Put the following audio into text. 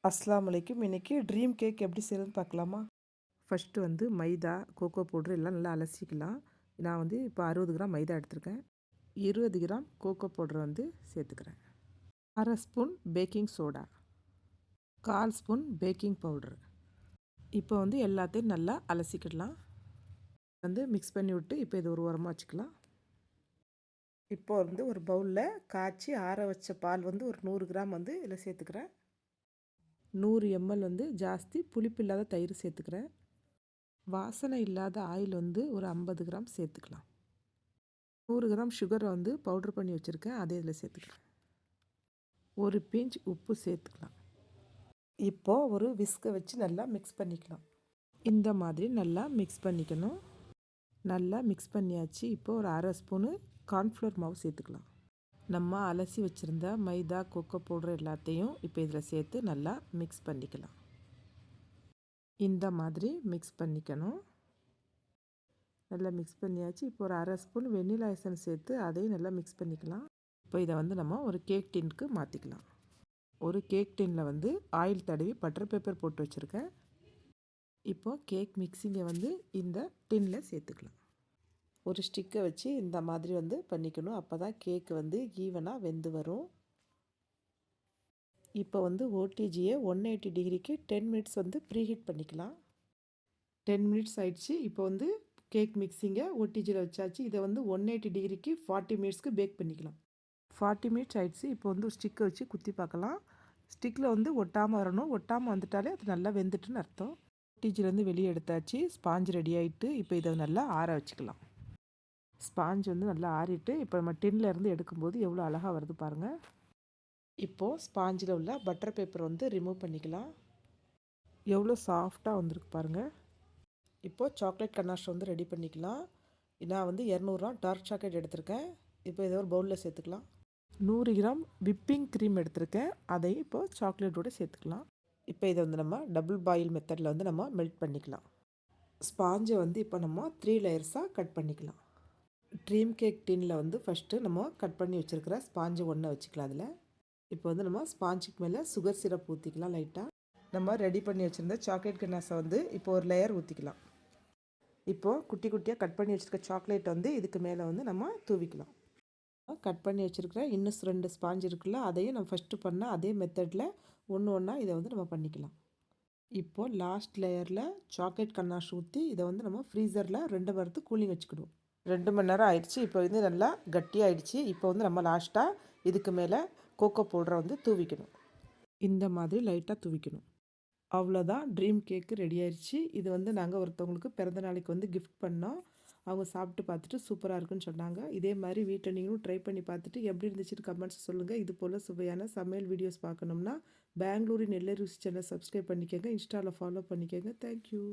அஸ்ஸலாமு அலைக்கும். இன்றைக்கி ட்ரீம் கேக் எப்படி செய்கிறதுன்னு பார்க்கலாமா? ஃபஸ்ட்டு வந்து மைதா, கோகோ பவுட்ரு எல்லாம் நல்லா அலசிக்கலாம். நான் வந்து இப்போ 60 கிராம் மைதா எடுத்திருக்கேன். 20 கிராம் கோகோ பவுட்ரு வந்து சேர்த்துக்கிறேன். 1/2 spoon baking soda, 1/4 spoon baking powder. இப்போ வந்து எல்லாத்தையும் நல்லா அலசிக்கிடலாம். வந்து மிக்ஸ் பண்ணி விட்டு இப்போ இது ஒரு ஓரமாக வச்சுக்கலாம். இப்போ வந்து ஒரு பவுலில் காய்ச்சி ஆற வச்ச பால் வந்து ஒரு 100 கிராம் வந்து இதில் சேர்த்துக்கிறேன். 100 ml வந்து ஜாஸ்தி புளிப்பு இல்லாத தயிர் சேர்த்துக்கிறேன். வாசனை இல்லாத ஆயில் வந்து ஒரு 50 கிராம் சேர்த்துக்கலாம். 100 கிராம் சுகரை வந்து பவுட்ரு பண்ணி வச்சுருக்கேன், அதே இதில் சேர்த்துக்கிறேன். ஒரு பிஞ்ச் உப்பு சேர்த்துக்கலாம். இப்போது ஒரு விஸ்கை வச்சு நல்லா மிக்ஸ் பண்ணிக்கலாம். இந்த மாதிரி நல்லா மிக்ஸ் பண்ணிக்கணும். நல்லா மிக்ஸ் பண்ணியாச்சு. இப்போ ஒரு 1/2 ஸ்பூனு கார்ன்ஃப்ளவர் மாவு சேர்த்துக்கலாம். நம்ம அலசி வச்சுருந்த மைதா, கோகோ பவுடர் எல்லாத்தையும் இப்போ இதில் சேர்த்து நல்லா மிக்ஸ் பண்ணிக்கலாம். இந்த மாதிரி மிக்ஸ் பண்ணிக்கணும். நல்லா மிக்ஸ் பண்ணியாச்சு. இப்போ ஒரு 1/2 ஸ்பூன் வெண்ணிலா எசன்ஸ் சேர்த்து அதையும் நல்லா மிக்ஸ் பண்ணிக்கலாம். இப்போ இதை வந்து நம்ம ஒரு கேக் டின்னுக்கு மாற்றிக்கலாம். ஒரு கேக் டின்னில் வந்து ஆயில் தடவி பட்டர் பேப்பர் போட்டு வச்சுருக்கேன். இப்போது கேக் மிக்ஸிங்கை வந்து இந்த டின்னில் சேர்த்துக்கலாம். ஒரு ஸ்டிக்கை வச்சு இந்த மாதிரி வந்து பண்ணிக்கணும். அப்போ தான் கேக் வந்து ஈவனாக வெந்து வரும். இப்போ வந்து ஓடிஜியை 180 டிகிரிக்கு 10 மினிட்ஸ் வந்து ப்ரீஹீட் பண்ணிக்கலாம். 10 மினிட்ஸ் ஆயிடுச்சு. இப்போ வந்து கேக் மிக்ஸிங்கை ஓடிஜியில் வச்சாச்சு. இதை வந்து 180 டிகிரிக்கு 40 மினிட்ஸ்க்கு பேக் பண்ணிக்கலாம். 40 மினிட்ஸ் ஆயிடுச்சு. இப்போ வந்து ஒரு ஸ்டிக்கை வச்சு குத்தி பார்க்கலாம். ஸ்டிக்கில் வந்து ஒட்டாமல் வரணும். ஒட்டாமல் வந்துட்டாலே அது நல்லா வெந்துட்டுன்னு அர்த்தம். ஓடிஜிலேருந்து வெளியே எடுத்தாச்சு. ஸ்பாஞ்ச் ரெடி ஆகிட்டு இப்போ இதை நல்லா ஆற வச்சுக்கலாம். ஸ்பாஞ்ச் வந்து நல்லா ஆறிட்டு இப்போ நம்ம டின்னில் இருந்து எடுக்கும்போது எவ்வளோ அழகாக வருது பாருங்கள். இப்போது ஸ்பாஞ்சில் உள்ள பட்டர் பேப்பர் வந்து ரிமூவ் பண்ணிக்கலாம். எவ்வளோ சாஃப்டாக வந்திருக்கு பாருங்கள். இப்போது சாக்லேட் கனாஷ் வந்து ரெடி பண்ணிக்கலாம். நான் வந்து 200 கிராம் டார்க் சாக்லேட் எடுத்திருக்கேன். இப்போ இதை ஒரு பவுலில் சேர்த்துக்கலாம். 100 கிராம் விப்பிங் க்ரீம் எடுத்திருக்கேன், அதை இப்போது சாக்லேட்டோடு சேர்த்துக்கலாம். இப்போ இதை வந்து நம்ம டபுள் பாயில் மெத்தடில் வந்து நம்ம மெல்ட் பண்ணிக்கலாம். ஸ்பாஞ்சை வந்து இப்போ நம்ம 3 லேயர்ஸாக கட் பண்ணிக்கலாம். ட்ரீம் கேக் டின்னில் வந்து ஃபஸ்ட்டு நம்ம கட் பண்ணி வச்சுருக்கிற ஸ்பாஞ்சு ஒன்றை வச்சுக்கலாம். அதில் இப்போ வந்து நம்ம ஸ்பாஞ்சுக்கு மேலே சுகர் சிரப் ஊற்றிக்கலாம். லைட்டாக நம்ம ரெடி பண்ணி வச்சுருந்த சாக்லேட் கனாஸை வந்து இப்போ ஒரு லேயர் ஊற்றிக்கலாம். இப்போது குட்டி குட்டியாக கட் பண்ணி வச்சுருக்க சாக்லேட் வந்து இதுக்கு மேலே வந்து நம்ம தூவிக்கலாம். கட் பண்ணி வச்சுருக்கிற இன்னும் 2 ஸ்பாஞ்ச் இருக்குல்ல, அதையும் நம்ம ஃபஸ்ட்டு பண்ண அதே மெத்தடில் ஒன்று ஒன்றா இதை வந்து நம்ம பண்ணிக்கலாம். இப்போது லாஸ்ட் லேயரில் சாக்லேட் கனாஷ் ஊற்றி இதை வந்து நம்ம ஃப்ரீசரில் 2 மணி நேரத்துக்கு கூலிங் வச்சுக்கிடுவோம். 2 மணி நேரம் ஆயிடுச்சு. இப்போ வந்து நல்லா கட்டியாகிடுச்சு. இப்போ வந்து நம்ம லாஸ்ட்டாக இதுக்கு மேலே கோகோ பவுடரை வந்து தூவிக்கணும். இந்த மாதிரி லைட்டாக தூவிக்கணும். அவ்வளோதான், ட்ரீம் கேக்கு ரெடி ஆயிடுச்சு. இது வந்து நாங்கள் ஒருத்தவங்களுக்கு பிறந்த நாளைக்கு வந்து கிஃப்ட் பண்ணோம். அவங்க சாப்பிட்டு பார்த்துட்டு சூப்பராக இருக்குன்னு சொன்னாங்க. இதே மாதிரி வீட்டில் நீங்களும் ட்ரை பண்ணி பார்த்துட்டு எப்படி இருந்துச்சுன்னு கமெண்ட்ஸ் சொல்லுங்கள். இது போல் சுவையான சமையல் வீடியோஸ் பார்க்கணும்னா பெங்களூரின் எல்லை ருசி சேனல் சப்ஸ்கிரைப் பண்ணிக்கோங்க. இன்ஸ்டாவில் ஃபாலோ பண்ணிக்கோங்க. தேங்க்யூ.